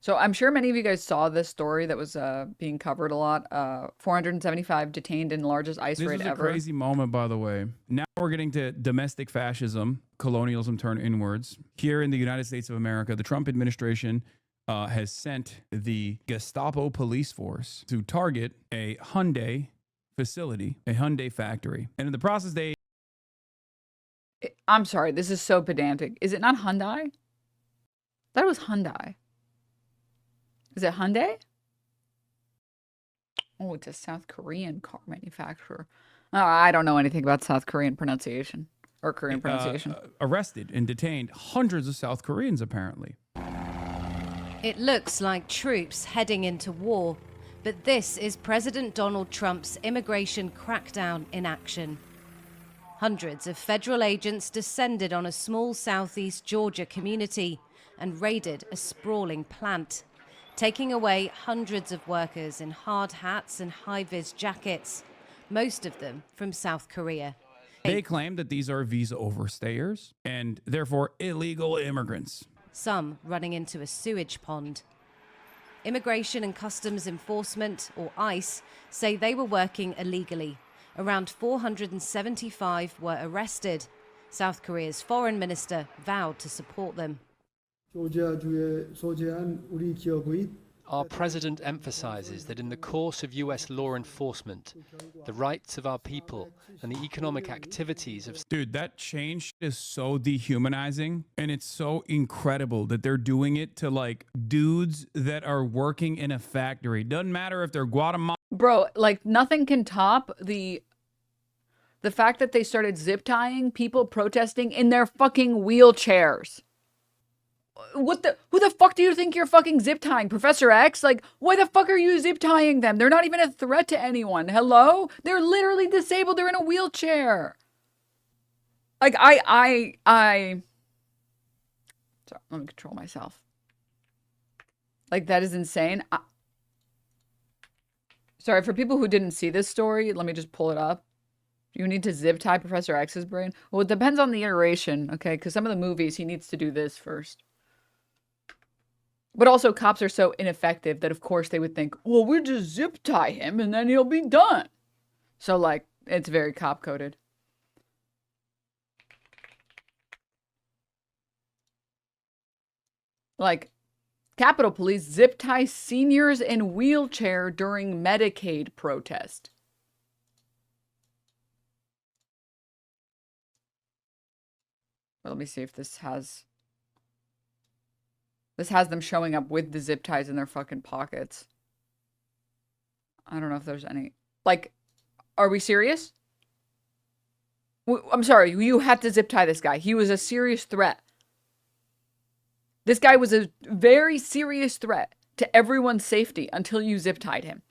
So I'm sure many of you guys saw this story that was being covered a lot. 475 detained in largest ICE raid ever. This was a crazy moment, by the way. Now we're getting to domestic fascism, colonialism turned inwards. Here in the United States of America, the Trump administration has sent the Gestapo police force to target a Hyundai facility, a Hyundai factory. And in the process, I'm sorry, this is so pedantic. Is it not Hyundai? That was Hyundai. Is it Hyundai? Oh, it's a South Korean car manufacturer. Oh, I don't know anything about South Korean pronunciation or Korean pronunciation. Arrested and detained hundreds of South Koreans, apparently. It looks like troops heading into war, but this is President Donald Trump's immigration crackdown in action. Hundreds of federal agents descended on a small southeast Georgia community and raided a sprawling plant, taking away hundreds of workers in hard hats and high-vis jackets, most of them from South Korea. They claim that these are visa overstayers and therefore illegal immigrants. Some running into a sewage pond. Immigration and Customs Enforcement, or ICE, say they were working illegally. Around 475 were arrested. South Korea's foreign minister vowed to support them. Our president emphasizes that in the course of US law enforcement, the rights of our people and the economic activities of... Dude, that change is so dehumanizing, and it's so incredible that they're doing it to like dudes that are working in a factory. Doesn't matter if they're Guatemala. Bro, like nothing can top the fact that they started zip tying people protesting in their fucking wheelchairs. Who the fuck do you think you're fucking zip tying, Professor X? Like, why the fuck are you zip tying them? They're not even a threat to anyone. Hello? They're literally disabled. They're in a wheelchair. Like, sorry, let me control myself. Like, that is insane. Sorry, for people who didn't see this story, let me just pull it up. You need to zip tie Professor X's brain. Well, it depends on the iteration, okay? Because some of the movies, he needs to do this first. But also, cops are so ineffective that, of course, they would think, well, we'll just zip tie him and then he'll be done. So, like, it's very cop-coded. Like, Capitol Police zip tie seniors in wheelchair during Medicaid protest. Let me see if this has... This has them showing up with the zip ties in their fucking pockets. I don't know if there's any... Like, are we serious? I'm sorry, you had to zip tie this guy. He was a serious threat. This guy was a very serious threat to everyone's safety until you zip tied him.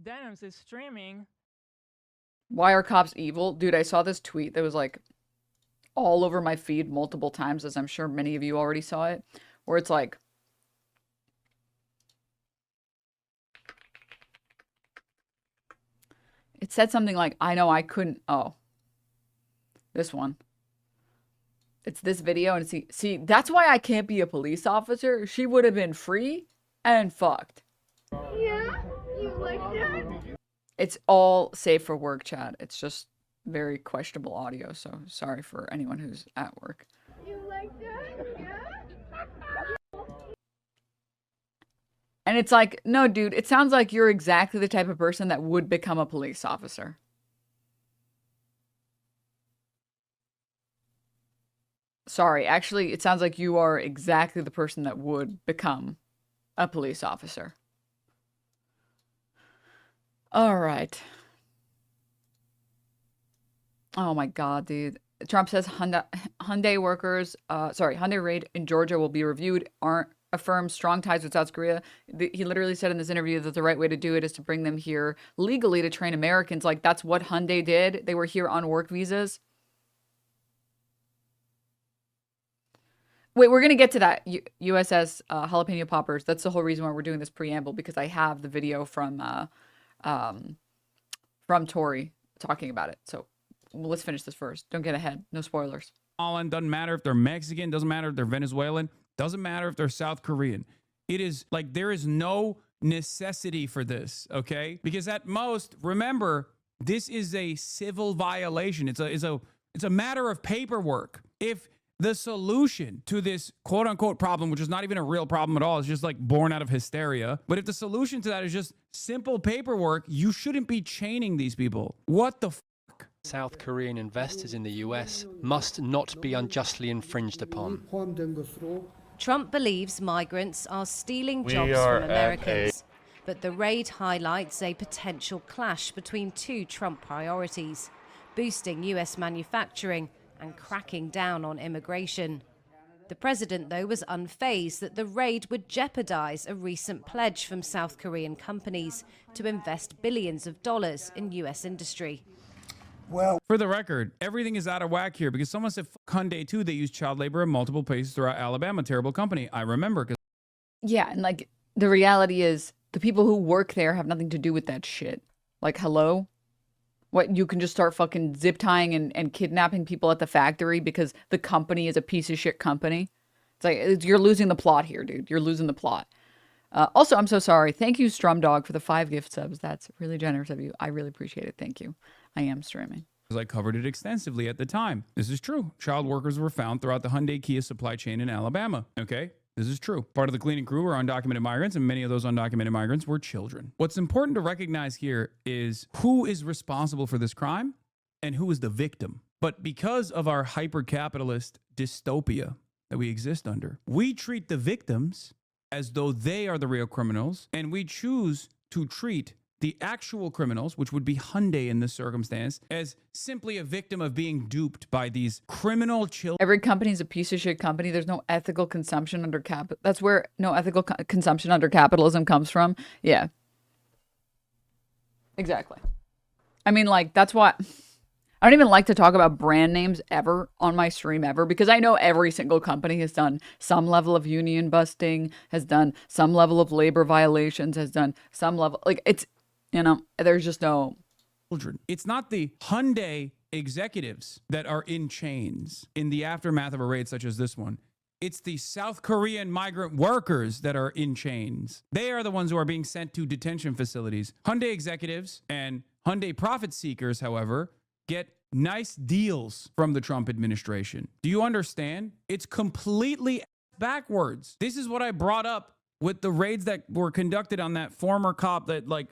Denims is streaming. Why are cops evil? Dude, I saw this tweet that was like all over my feed multiple times, as I'm sure many of you already saw it, where it's like, it said something like, I know I couldn't, oh, this one. It's this video, and see, that's why I can't be a police officer. She would have been free and fucked. Yeah, you like that? It's all safe for work chat. It's just very questionable audio, so sorry for anyone who's at work. You like that? Yeah? And it's like, no, dude, it sounds like you're exactly the type of person that would become a police officer. Sorry, actually, it sounds like you are exactly the person that would become a police officer. All right. Oh my God, dude. Trump says Hyundai workers, Hyundai raid in Georgia will be reviewed, affirms strong ties with South Korea. He literally said in this interview that the right way to do it is to bring them here legally to train Americans. Like, that's what Hyundai did. They were here on work visas. Wait, we're gonna get to that USS jalapeno poppers. That's the whole reason why we're doing this preamble, because I have the video from Tori talking about it. So let's finish this first. Don't get ahead. No spoilers. Doesn't matter if they're Mexican. Doesn't matter if they're Venezuelan. Doesn't matter if they're South Korean. It is like there is no necessity for this, okay? Because at most, remember, this is a civil violation. It's a matter of paperwork. If the solution to this quote unquote problem, which is not even a real problem at all, it's just like born out of hysteria. But if the solution to that is just simple paperwork, you shouldn't be chaining these people. What the fuck? South Korean investors in the US must not be unjustly infringed upon. Trump believes migrants are stealing jobs from Americans, but the raid highlights a potential clash between two Trump priorities: boosting US manufacturing and cracking down on immigration. The president, though, was unfazed that the raid would jeopardize a recent pledge from South Korean companies to invest billions of dollars in US industry. Well, for the record, everything is out of whack here because someone said Hyundai too. They use child labor in multiple places throughout Alabama. Terrible company. I remember. Yeah, and like the reality is the people who work there have nothing to do with that shit. Like, hello? What, you can just start fucking zip tying and kidnapping people at the factory because the company is a piece of shit company? It's like, you're losing the plot here, dude. You're losing the plot. Also, I'm so sorry. Thank you, Strumdog, for the 5 gift subs. That's really generous of you. I really appreciate it. Thank you. I am streaming. I covered it extensively at the time. This is true. Child workers were found throughout the Hyundai Kia supply chain in Alabama. Okay? This is true. Part of the cleaning crew were undocumented migrants, and many of those undocumented migrants were children. What's important to recognize here is who is responsible for this crime and who is the victim. But because of our hyper-capitalist dystopia that we exist under, we treat the victims as though they are the real criminals, and we choose to treat the actual criminals, which would be Hyundai in this circumstance, as simply a victim of being duped by these criminal children. Every company is a piece of shit company. There's no ethical consumption under That's where no ethical consumption under capitalism comes from. Yeah. Exactly. I mean, like, that's why I don't even like to talk about brand names ever on my stream ever, because I know every single company has done some level of union busting, has done some level of labor violations, has done some level, like, it's, you know, there's just no children. It's not the Hyundai executives that are in chains in the aftermath of a raid such as this one. It's the South Korean migrant workers that are in chains. They are the ones who are being sent to detention facilities. Hyundai executives and Hyundai profit seekers, however, get nice deals from the Trump administration. Do you understand? It's completely backwards. This is what I brought up with the raids that were conducted on that former cop, that like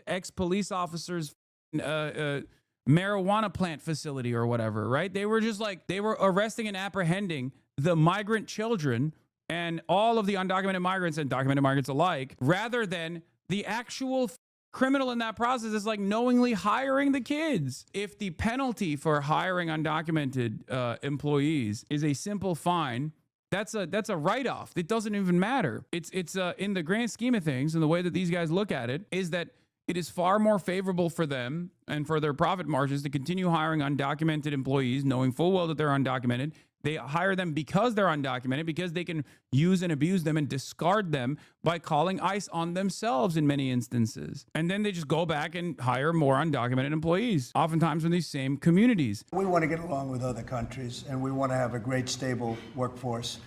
ex-police officers, marijuana plant facility or whatever, right? They were just like, they were arresting and apprehending the migrant children and all of the undocumented migrants and documented migrants alike, rather than the actual criminal in that process is like knowingly hiring the kids. If the penalty for hiring undocumented employees is a simple fine, that's a write-off. It doesn't even matter. It's in the grand scheme of things, and the way that these guys look at it is that it is far more favorable for them and for their profit margins to continue hiring undocumented employees, knowing full well that they're undocumented. They hire them because they're undocumented, because they can use and abuse them and discard them by calling ICE on themselves in many instances. And then they just go back and hire more undocumented employees, oftentimes from these same communities. We want to get along with other countries, and we want to have a great, stable workforce.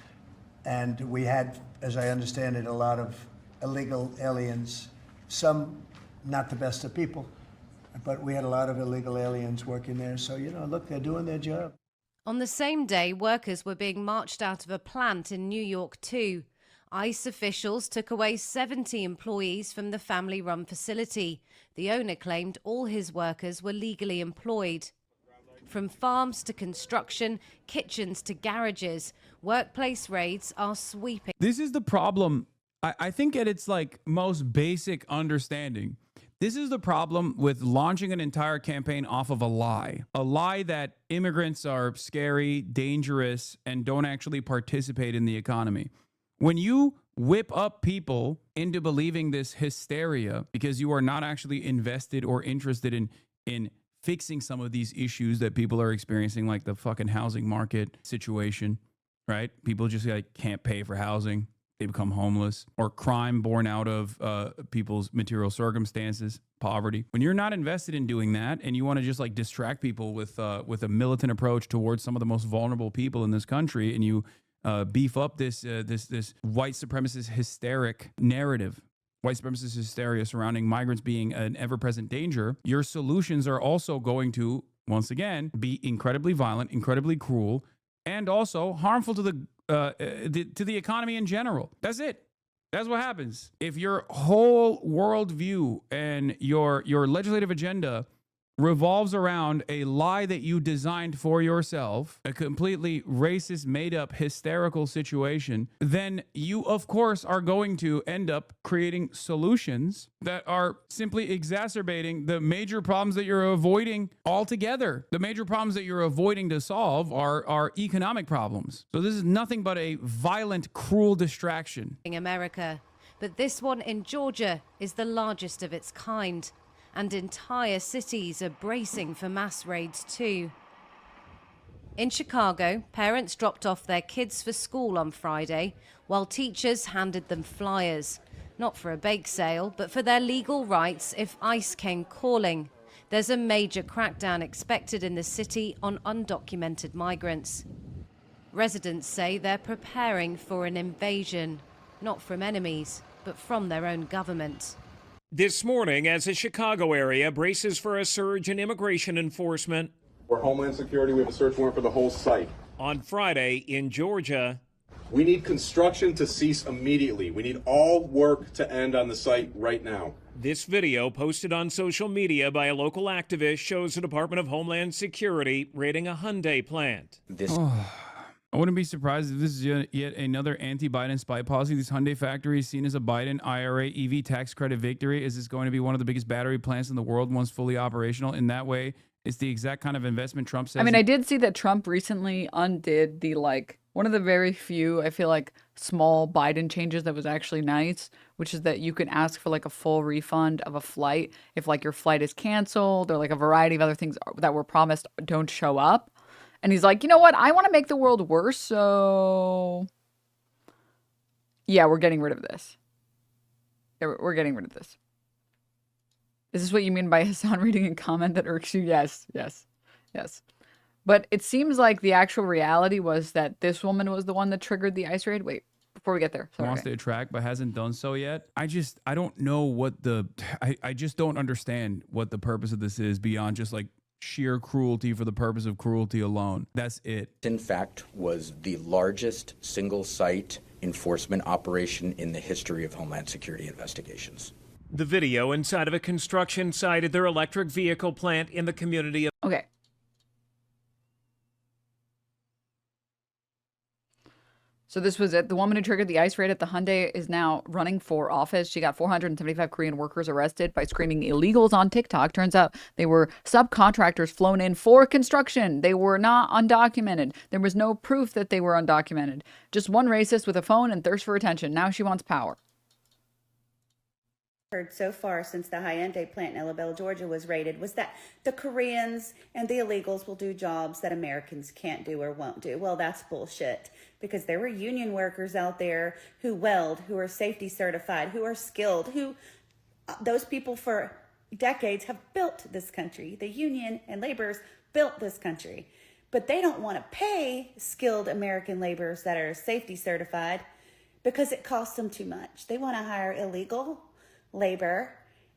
And we had, as I understand it, a lot of illegal aliens, some not the best of people, but we had a lot of illegal aliens working there. So, you know, look, they're doing their job. On the same day, workers were being marched out of a plant in New York too. ICE officials took away 70 employees from the family-run facility. The owner claimed all his workers were legally employed. From farms to construction, kitchens to garages, workplace raids are sweeping. This is the problem. I think at its like most basic understanding, this is the problem with launching an entire campaign off of a lie that immigrants are scary, dangerous, and don't actually participate in the economy. When you whip up people into believing this hysteria because you are not actually invested or interested in fixing some of these issues that people are experiencing, like the fucking housing market situation, right? People just like can't pay for housing. They become homeless, or crime born out of people's material circumstances, poverty. When you're not invested in doing that, and you want to just like distract people with a militant approach towards some of the most vulnerable people in this country, and you beef up this white supremacist hysteric narrative, white supremacist hysteria surrounding migrants being an ever-present danger, your solutions are also going to, once again, be incredibly violent, incredibly cruel, and also harmful to the economy in general. That's it. That's what happens. If your whole worldview and your legislative agenda revolves around a lie that you designed for yourself, a completely racist, made-up, hysterical situation, then you, of course, are going to end up creating solutions that are simply exacerbating the major problems that you're avoiding altogether. The major problems that you're avoiding to solve are economic problems. So this is nothing but a violent, cruel distraction. In America, but this one in Georgia is the largest of its kind. And entire cities are bracing for mass raids too. In Chicago, parents dropped off their kids for school on Friday, while teachers handed them flyers. Not for a bake sale, but for their legal rights if ICE came calling. There's a major crackdown expected in the city on undocumented migrants. Residents say they're preparing for an invasion, not from enemies, but from their own government. This morning, as the Chicago area braces for a surge in immigration enforcement. For Homeland Security, we have a search warrant for the whole site. On Friday in Georgia. We need construction to cease immediately. We need all work to end on the site right now. This video, posted on social media by a local activist, shows the Department of Homeland Security raiding a Hyundai plant. I wouldn't be surprised if this is yet another anti-Biden spy policy. This Hyundai factory is seen as a Biden IRA EV tax credit victory. Is this going to be one of the biggest battery plants in the world once fully operational? In that way, it's the exact kind of investment Trump says. I mean, I did see that Trump recently undid the, like, one of the very few, I feel like, small Biden changes that was actually nice, which is that you can ask for like a full refund of a flight if like your flight is canceled, or like a variety of other things that were promised don't show up. And he's like, you know what? I want to make the world worse, so yeah, we're getting rid of this. Yeah, we're getting rid of this. Is this what you mean by Hassan reading a comment that irks you? Yes, yes, yes. But it seems like the actual reality was that this woman was the one that triggered the ICE raid. Wait, before we get there. Sorry. Wants to attract, but hasn't done so yet. I don't know what I just don't understand what the purpose of this is beyond just like sheer cruelty for the purpose of cruelty alone. That's it. In fact, was the largest single site enforcement operation in the history of Homeland Security investigations. The video inside of a construction site at their electric vehicle plant in the community of... Okay. So this was it. The woman who triggered the ICE raid at the Hyundai is now running for office. She got 475 Korean workers arrested by screaming illegals on TikTok. Turns out they were subcontractors flown in for construction. They were not undocumented. There was no proof that they were undocumented. Just one racist with a phone and thirst for attention. Now she wants power. Heard so far since the Hyundai plant in Elabelle, Georgia was raided was that the Koreans and the illegals will do jobs that Americans can't do or won't do. Well, that's bullshit, because there were union workers out there who weld, who are safety certified, who are skilled, who those people for decades have built this country. The union and laborers built this country, but they don't want to pay skilled American laborers that are safety certified because it costs them too much. They want to hire illegal labor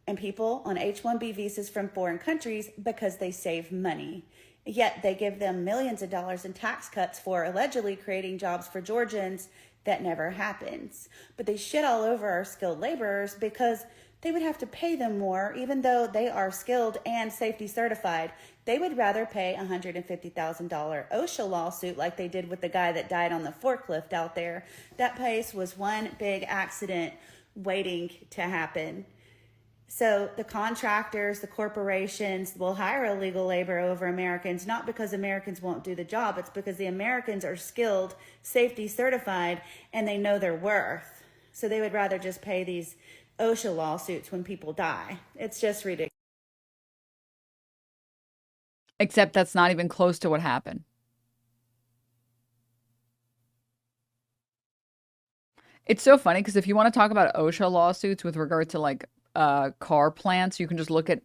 and people on H-1B visas from foreign countries because they save money. Yet they give them millions of dollars in tax cuts for allegedly creating jobs for Georgians that never happens. But they shit all over our skilled laborers because they would have to pay them more even though they are skilled and safety certified. They would rather pay a $150,000 OSHA lawsuit like they did with the guy that died on the forklift out there. That place was one big accident waiting to happen. So the contractors, the corporations will hire illegal labor over Americans, not because Americans won't do the job. It's because the Americans are skilled, safety certified, and they know their worth. So they would rather just pay these OSHA lawsuits when people die. It's just ridiculous. Except that's not even close to what happened. It's so funny because if you want to talk about OSHA lawsuits with regard to like car plants, you can just look at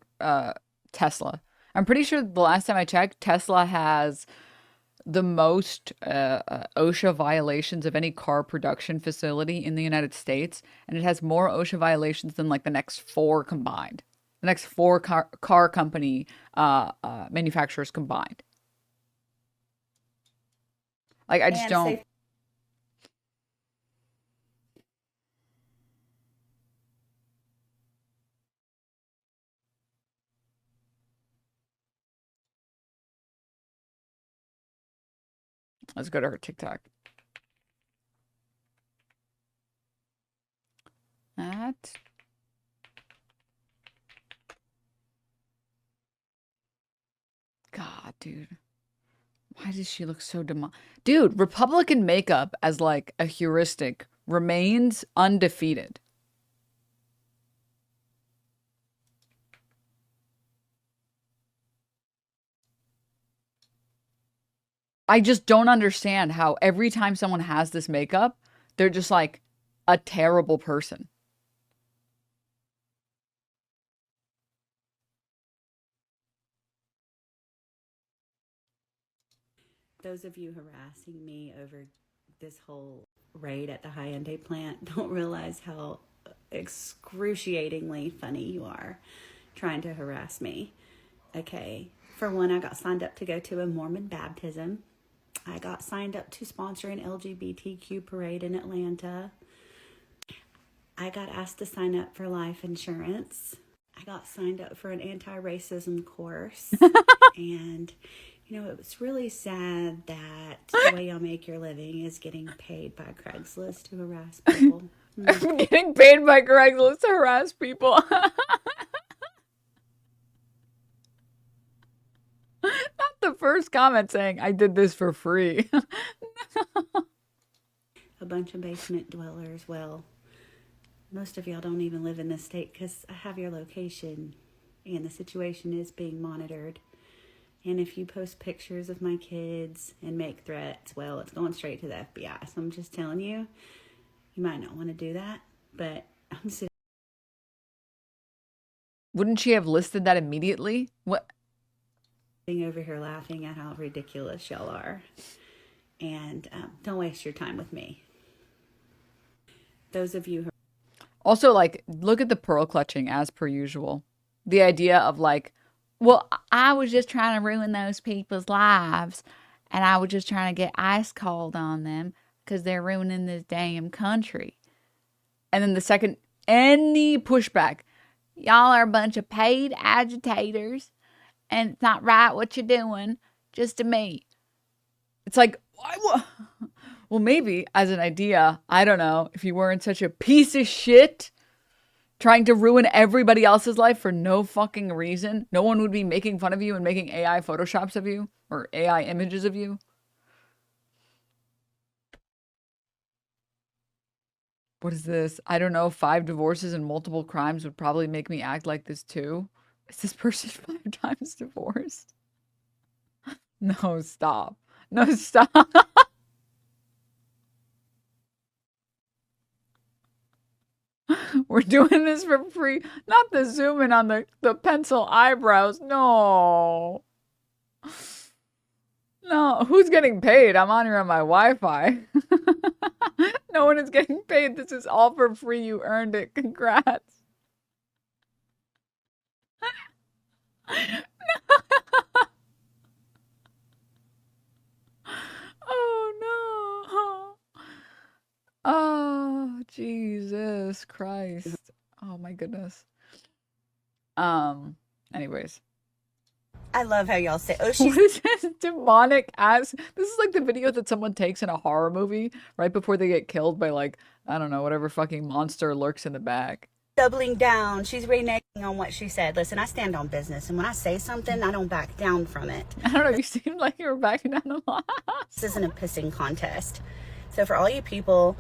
Tesla. I'm pretty sure the last time I checked, Tesla has the most OSHA violations of any car production facility in the United States, and it has more OSHA violations than like the next 4 combined. The next 4 car company manufacturers combined. Like, I just don't. Let's go to her TikTok. That. God, dude. Why does she look so Dude, Republican makeup as like a heuristic remains undefeated. I just don't understand how every time someone has this makeup, they're just like a terrible person. Those of you harassing me over this whole raid at the Hyundai plant don't realize how excruciatingly funny you are trying to harass me. Okay, for one, I got signed up to go to a Mormon baptism. I got signed up to sponsor an LGBTQ parade in Atlanta. I got asked to sign up for life insurance. I got signed up for an anti-racism course. And, you know, it was really sad that the way y'all make your living is getting paid by Craigslist to harass people. Getting paid by Craigslist to harass people. Not the first comment saying, I did this for free. A bunch of basement dwellers. Well, most of y'all don't even live in this state because I have your location and the situation is being monitored. And if you post pictures of my kids and make threats, well, it's going straight to the FBI. So I'm just telling you, you might not want to do that, but I'm sitting. Wouldn't she have listed that immediately? What? Over here laughing at how ridiculous y'all are. And don't waste your time with me. Those of you who also, like, look at the pearl clutching as per usual. The idea of like, well, I was just trying to ruin those people's lives, and I was just trying to get ice cold on them because they're ruining this damn country. And then the second, any pushback, y'all are a bunch of paid agitators, and it's not right what you're doing, just to me. It's like, well, maybe as an idea, I don't know, if you weren't such a piece of shit trying to ruin everybody else's life for no fucking reason, no one would be making fun of you and making AI photoshops of you or AI images of you. What is this? I don't know. 5 divorces and multiple crimes would probably make me act like this too. Is this person 5 times divorced? No, stop. No, stop. We're doing this for free. Not the zoom in on the pencil eyebrows. No. No. Who's getting paid? I'm on here on my Wi-Fi. No one is getting paid. This is all for free. You earned it. Congrats. Oh no. Oh, Jesus Christ. Oh my goodness. Anyways. I love how y'all say, oh, What she's is this demonic ass? This is like the video that someone takes in a horror movie right before they get killed by, like, I don't know, whatever fucking monster lurks in the back. doubling down. She's reneging on what she said. Listen, I stand on business, and when I say something, I don't back down from it. I don't know, you seemed like you were backing down a lot. This isn't a pissing contest. So for all you people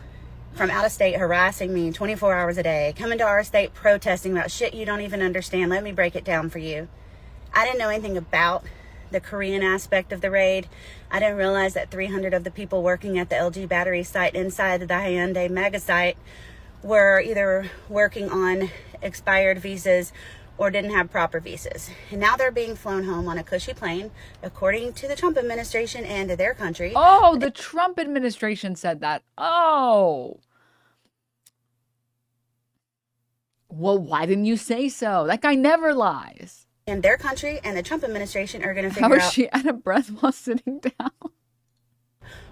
from out of state harassing me 24 hours a day, coming to our state protesting about shit you don't even understand, let me break it down for you. I didn't know anything about the Korean aspect of the raid. I didn't realize that 300 of the people working at the LG battery site inside the Hyundai mega site were either working on expired visas or didn't have proper visas. And now they're being flown home on a cushy plane, according to the Trump administration and their country. Oh, the Trump administration said that. Oh. Well, why didn't you say so? That guy never lies. And their country and the Trump administration are going to figure How is out she out of breath while sitting down?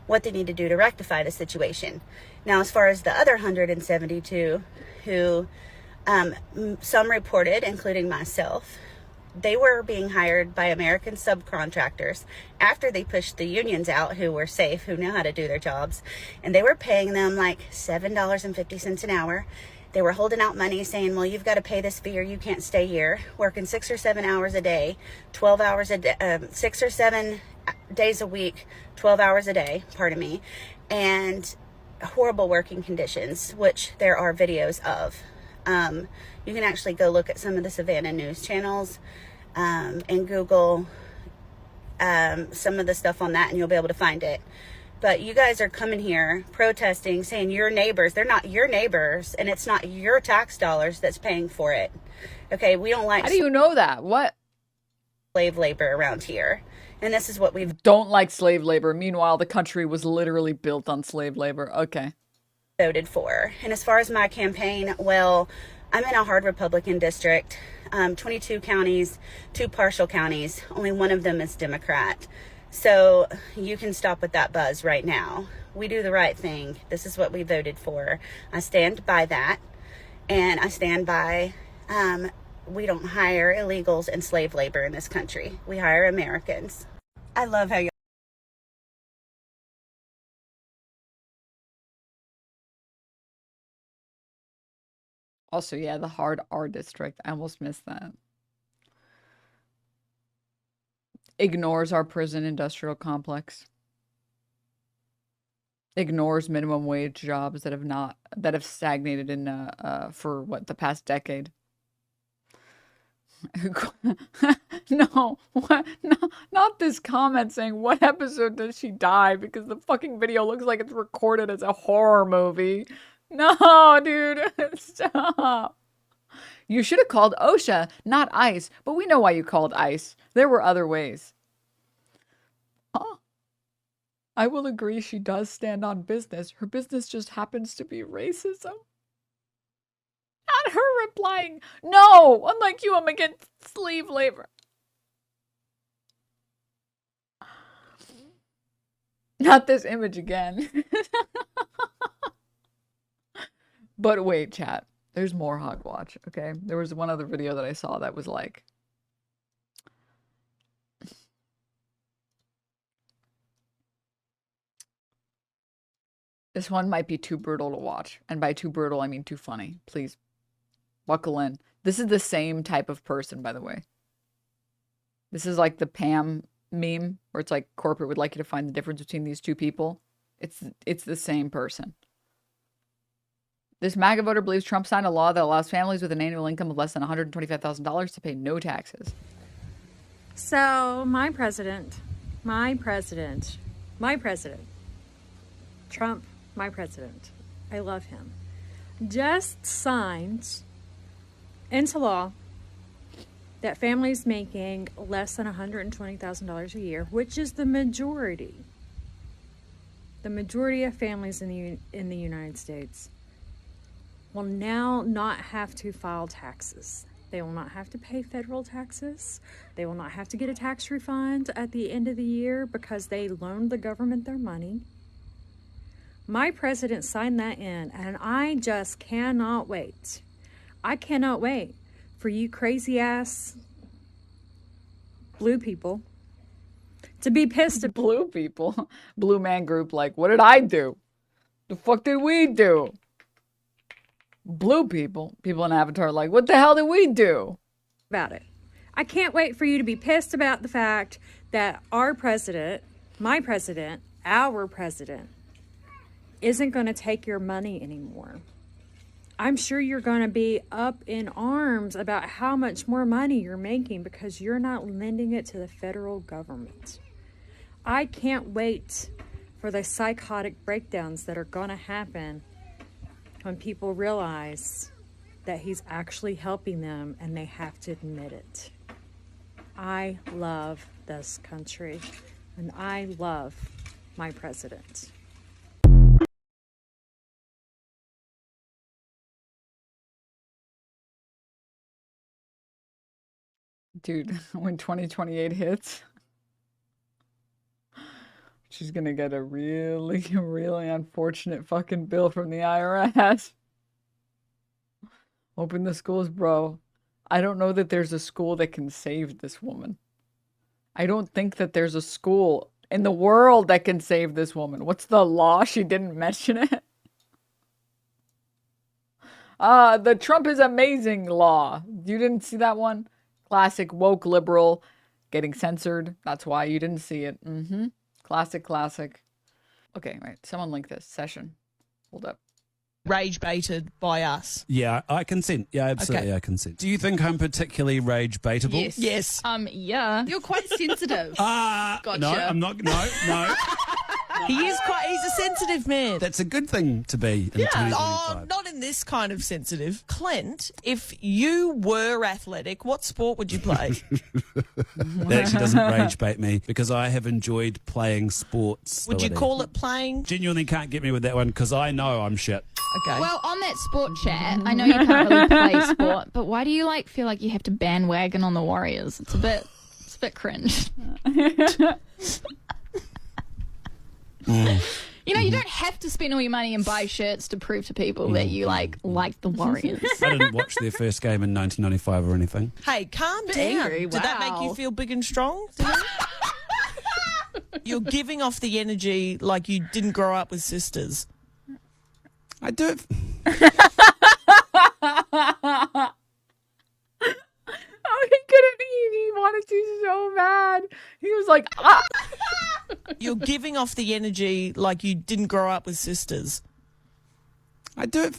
what they need to do to rectify the situation. Now, as far as the other 172 who some reported, including myself, they were being hired by American subcontractors after they pushed the unions out who were safe, who know how to do their jobs. And they were paying them like $7.50 an hour. They were holding out money saying, well, you've got to pay this fee or you can't stay here, working 6 or 7 hours a day, 12 hours a day, 6 or 7 days a week, 12 hours a day, pardon me, and horrible working conditions, which there are videos of. You can actually go look at some of the Savannah news channels and Google some of the stuff on that and you'll be able to find it. But you guys are coming here protesting, saying your neighbors, they're not your neighbors and it's not your tax dollars that's paying for it. Okay, we don't like... How do you know that? What? Slave labor around here. And this is what we've... Don't like slave labor. Meanwhile, the country was literally built on slave labor. Okay. Voted for. And as far as my campaign, well, I'm in a hard Republican district, 22 counties, 2 partial counties. Only one of them is Democrat. So you can stop with that buzz right now. We do the right thing. This is what we voted for. I stand by that. And I stand by, we don't hire illegals and slave labor in this country. We hire Americans. I love how you... Also, yeah, the hard R district. I almost missed that. Ignores our prison industrial complex. Ignores minimum wage jobs that have stagnated in for what, the past decade. No, what? No, not this comment saying what episode does she die, because the fucking video looks like it's recorded as a horror movie. No, dude, stop. You should have called OSHA, not ICE, but we know why you called ICE. There were other ways. Huh? I will agree she does stand on business. Her business just happens to be racism. Not her replying, no, unlike you, I'm against slave labor. Not this image again. But wait, chat. There's more hogwatch, okay? There was one other video that I saw that was like... This one might be too brutal to watch. And by too brutal, I mean too funny. Please, buckle in. This is the same type of person, by the way. This is like the Pam meme, where it's like corporate would like you to find the difference between these two people. It's the same person. This MAGA voter believes Trump signed a law that allows families with an annual income of less than $125,000 to pay no taxes. So my president, Trump, my president, I love him, just signed into law that families making less than $120,000 a year, which is the majority of families in the United States, will now not have to file taxes. They will not have to pay federal taxes. They will not have to get a tax refund at the end of the year because they loaned the government their money. My president signed that in, and I just cannot wait. I cannot wait for you crazy ass blue people to be pissed at blue people. Blue man group, like, what did I do? The fuck did we do? Blue people in Avatar, like, what the hell did we do about it? I can't wait for you to be pissed about the fact that our president, my president, our president, isn't going to take your money anymore. I'm sure you're going to be up in arms about how much more money you're making because you're not lending it to the federal government. I can't wait for the psychotic breakdowns that are going to happen when people realize that he's actually helping them and they have to admit it. I love this country and I love my president. Dude, when 2028 hits, she's gonna get a really, really unfortunate fucking bill from the IRS. Open the schools, bro. I don't know that there's a school that can save this woman. I don't think that there's a school in the world that can save this woman. What's the law? She didn't mention it. The Trump is amazing law. You didn't see that one? Classic woke liberal getting censored. That's why you didn't see it. Classic, classic. Okay, right. Someone link this session. Hold up. Rage baited by us. Yeah, I consent. Yeah, absolutely, Okay. I consent. Do you think I'm particularly rage baitable? Yes. Yes. Yeah. You're quite sensitive. Gotcha. No, I'm not. No. He's a sensitive man. That's a good thing to be in Yeah. 2025. Not in this kind of sensitive. Clint, if you were athletic, what sport would you play? That actually doesn't rage bait me because I have enjoyed playing sports. Would you call it playing? Genuinely can't get me with that one because I know I'm shit. Okay. Well, on that sport chat, I know you can't really play sport, but why do you feel like you have to bandwagon on the Warriors? It's a bit cringe. You know, you don't have to spend all your money and buy shirts to prove to people that you like the Warriors. I didn't watch their first game in 1995 or anything. Hey, calm down. angry, Did that make you wow. feel big and strong? You're giving off the energy like you didn't grow up with sisters. I do. Oh, he couldn't eat. He wanted to so bad. He was like, ah. You're giving off the energy like you didn't grow up with sisters. I do.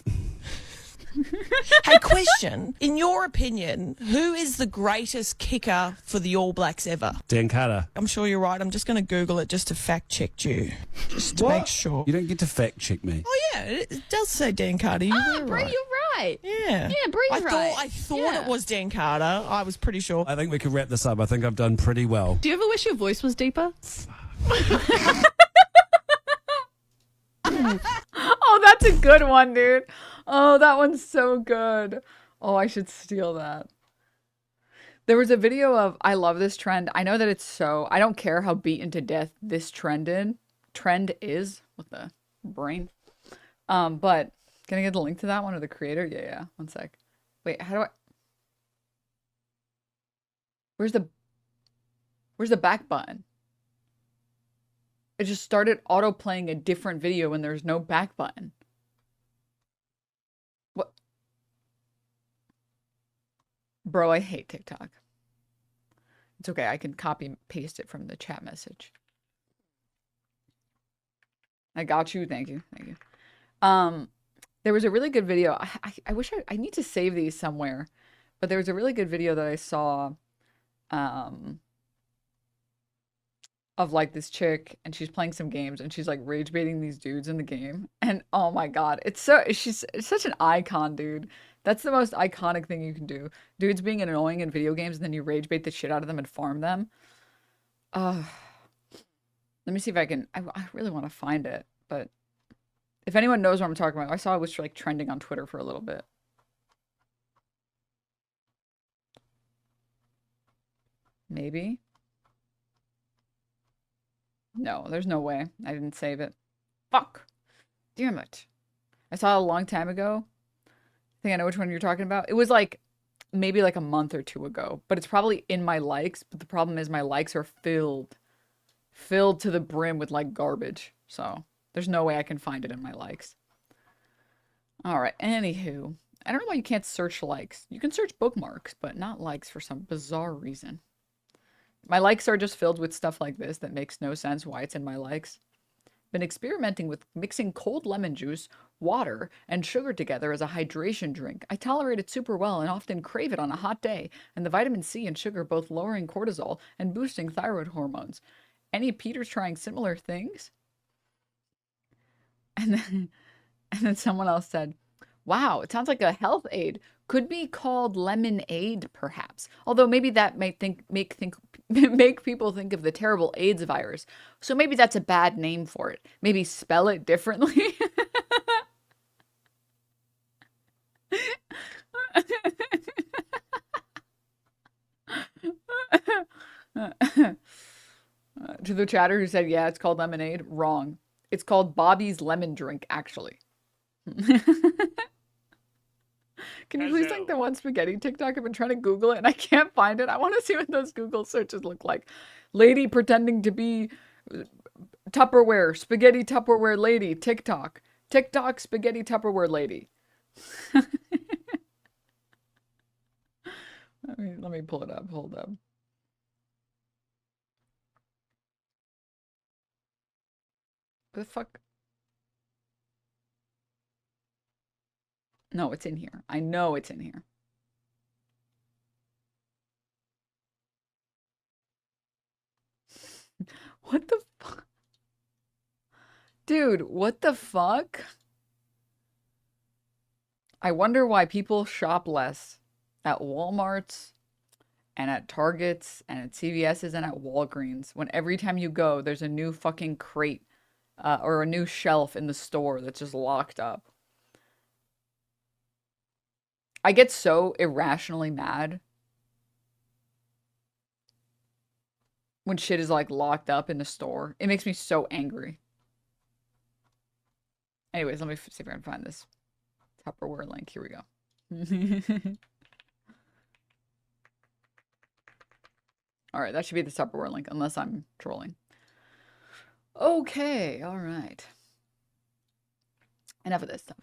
Hey, question. In your opinion, who is the greatest kicker for the All Blacks ever? Dan Carter. I'm sure you're right. I'm just going to Google it just to fact check you. Just to make sure. You don't get to fact check me. Oh, yeah. It does say Dan Carter. You were Bree, right. you're right. Yeah. Yeah, Bree's right. I thought Yeah. it was Dan Carter. I was pretty sure. I think we could wrap this up. I think I've done pretty well. Do you ever wish your voice was deeper? Oh, that's a good one, dude. Oh, that one's so good. Oh, I should steal that. There was a video of, I love this trend. I know that it's so, I don't care how beaten to death this trend is with the brain. But can I get the link to that one or the creator? Yeah. 1 sec. Wait, how do I, where's the back button? It just started auto-playing a different video when there's no back button. What? Bro, I hate TikTok. It's okay, I can copy and paste it from the chat message. I got you, thank you. There was a really good video. I wish I need to save these somewhere. But there was a really good video that I saw of like this chick and she's playing some games and she's like rage baiting these dudes in the game. And oh my God, it's such an icon, dude. That's the most iconic thing you can do. Dudes being annoying in video games and then you rage bait the shit out of them and farm them. Let me see if I can, I really want to find it, but if anyone knows what I'm talking about, I saw it was like trending on Twitter for a little bit. Maybe. No, there's no way. I didn't save it. Fuck. Damn it. I saw it a long time ago. I think I know which one you're talking about. It was like maybe like a month or two ago, but it's probably in my likes. But the problem is my likes are filled to the brim with like garbage. So there's no way I can find it in my likes. All right. Anywho, I don't know why you can't search likes. You can search bookmarks, but not likes for some bizarre reason. My likes are just filled with stuff like this that makes no sense why it's in my likes. Been experimenting with mixing cold lemon juice, water and sugar together as a hydration drink. I tolerate it super well and often crave it on a hot day, and the vitamin C and sugar both lowering cortisol and boosting thyroid hormones. Any Peters trying similar things? And then someone else said, wow, it sounds like a health aid. Could be called lemonade, perhaps. Although maybe that may make people think of the terrible AIDS virus. So maybe that's a bad name for it. Maybe spell it differently. To the chatter who said, yeah, it's called lemonade. Wrong. It's called Bobby's lemon drink, actually. Can you please link the one spaghetti TikTok? I've been trying to Google it and I can't find it. I want to see what those Google searches look like. Lady pretending to be Tupperware, spaghetti Tupperware lady, TikTok. TikTok spaghetti Tupperware lady. Let me pull it up. Hold up. What the fuck? No, it's in here. I know it's in here. What the fuck? Dude, what the fuck? I wonder why people shop less at Walmarts and at Targets and at CVS's and at Walgreens when every time you go, there's a new fucking crate or a new shelf in the store that's just locked up. I get so irrationally mad when shit is like locked up in the store. It makes me so angry. Anyways, let me see if I can find this Tupperware link. Here we go. All right, that should be the Tupperware link, unless I'm trolling. Okay, all right. Enough of this stuff.